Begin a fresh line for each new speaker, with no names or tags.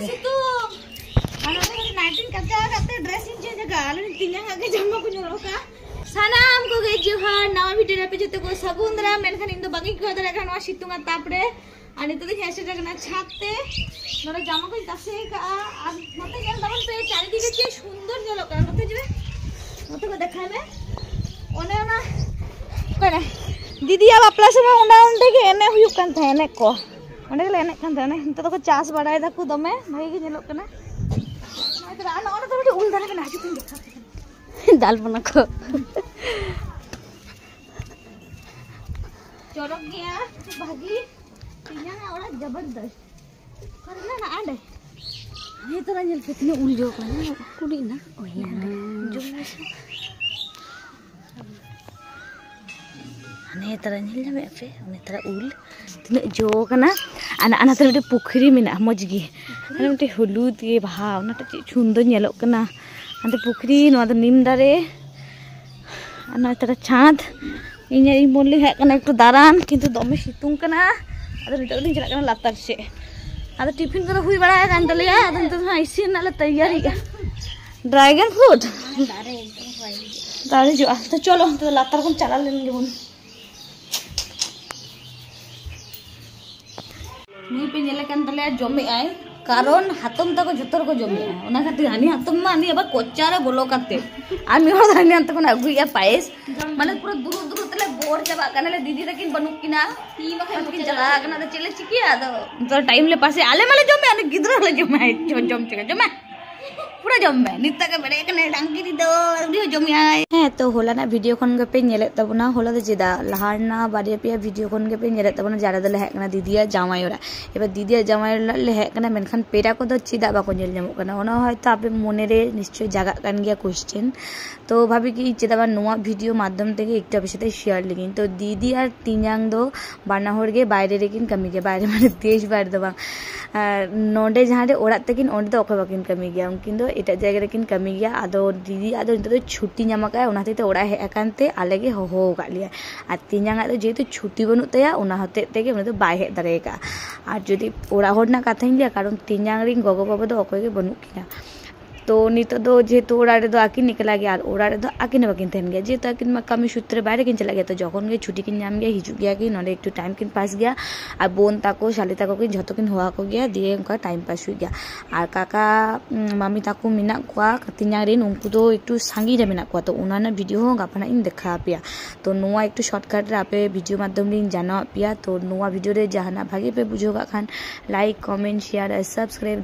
situng. Ano natin kata dressing change jaga. Lalu tinyang agak jama ko nyoroka. Sanam ko ge johar nawa video na pe jote ko sabundra menkan indo bangi ko dara kan wa situng tapre. Ani to dekhe ase jagna chhatte. Nore jama ko tase ka ar mate jel daman pe chari dike che sundor jaloka. Mate jebe. Mate ko dekhane. One ona kone. Didi ab apla sama unda unde ge ene huyuk kan tha ene ko. Onde gele ene kan tha ene. Nito ko chas badai da ku dome bhai ge jelok kana. Mai tara ana ona to ul dara kana haju tin dekha. Dal bana ko. Jorok gya bhagi. Tinyang orang jabardast. Karena nak ada. Ini tu ranjil kiतने उलझो kan. Kuli na. Oh iya. Jumlah. Ane ranjil na mefe. Ane ul. Tiने jo kan na. Anak-anak tu ada pukri mina mojgi. Ane tu hulud ye bah. Ane tu chundon nyelok kan na. Ane pukri no ada nim dare. Ane tu chand. Ini yang boleh hek kan ektu daran. Kintu dome situng kan na. Ada nitok ni jalan kana latar se. Ada tiffin kara hui bada kan tale ya. Ada nitok ha isin nala tayari ya. Dragon fruit. Dare jo. To cholo to latar kon chala lenge bun. Ni pe nyele kan tale jome ai. Karon hatom ta ko jotor ko jome ai. Ona khati hani hatom ma ani aba kochara bolo kate. Ami hor hani ant ko na gui ya pais. Mane pura duru duru tale bor jaba kanale didi takin banuk kina. Ti makan kin jala kana da chele chiki ado. To time le pase ale male jome ane gidro le jome ai. Jom chika jome. Pura jome. Nita ka bere kana dangki di do. Dio jome ai. तो होला ना video खन के पे नेले तबना होला तो जेदा लहारना बारे पे वीडियो खन के पे नेले तबना जारा दले हेकना दीदिया जामायोरा एबा दीदिया जामायोरा ले हेकना मेनखान पेरा को दो चिदा बा को नेल नेमो कना ओना हयतो आपे मने रे निश्चय जागा कान गया क्वेश्चन तो भाभी कि चिदा बा नोआ वीडियो माध्यम तेगे एकटा बिषयते शेयर लेकिन तो दीदी और तिन्यांग दो बाना होर गे बायरे रेकिन कमी गे बायरे माने देश बायरे दो बा नोडे जहां रे ओड़ा तकिन ओंडे दो ओके बाकिन कमी गया उनकिन दो एटा जायगा रेकिन कमी गया आदो दीदी आदो नितो दो छुट्टी ᱧᱟᱢ ᱟᱠᱟᱭ ᱚᱱᱟ ᱛᱮ ᱚᱲᱟᱜ ᱦᱮᱡ ᱟᱠᱟᱱᱛᱮ ᱟᱞᱮ ᱜᱮ ᱦᱚᱦᱚ ᱟᱠᱟᱫ ᱞᱮᱭᱟ ᱟᱨ ᱛᱤᱧᱟᱝᱟᱜ ᱫᱚ ᱡᱮᱦᱮᱛᱩ ᱪᱷᱩᱴᱤ ᱵᱟᱹᱱᱩᱜ ᱛᱟᱭᱟ ᱚᱱᱟ ᱦᱚᱛᱮᱡ ᱛᱮᱜᱮ ᱩᱱᱤ ᱫᱚ ᱵᱟᱭ ᱦᱮᱡ ᱫᱟᱲᱮ ᱟᱠᱟᱫᱟ ᱟᱨ ᱡᱩᱫᱤ ᱚᱲᱟᱜ ᱦᱚᱲ ᱨᱮᱱᱟᱜ ᱠᱟᱛᱷᱟᱧ ᱞᱟᱹᱭᱟ ᱠᱟᱨᱚᱱ ᱛᱤᱧᱟᱝ ᱨᱤᱧ ᱜᱚᱜᱚ ᱵᱟᱵᱟ ᱫᱚ ᱚᱠᱚᱭ ᱜᱮ ᱵᱟᱹᱱᱩᱜ ᱠᱤᱱᱟ तो नितो दो जेहेतु ओड़ा रे दो आकिन निकला गया ओड़ा रे दो आकिन बाकिन तहन गया जेहेतु आकिन मा कमी सूत्रे बाहर किन चला गया तो जखन गे छुट्टी किन नाम गया हिजु गया कि नोडे एकटू टाइम किन पास गया और बोन ताको शाली ताको किन झतो किन होआ को गया दिए उनका टाइम पास हुई गया और काका मामी ताको मिना कुआ तिन्यां रेन उनको तो एकटू सांगी रे मिना कुआ तो उनाना वीडियो हो गापना इन देखा पिया तो नोआ एकटू शॉर्टकट रे आपे वीडियो माध्यम लिंक जाना पिया तो नोआ वीडियो रे जहाना भागे पे बुझोगा खान लाइक कमेंट शेयर और सब्सक्राइब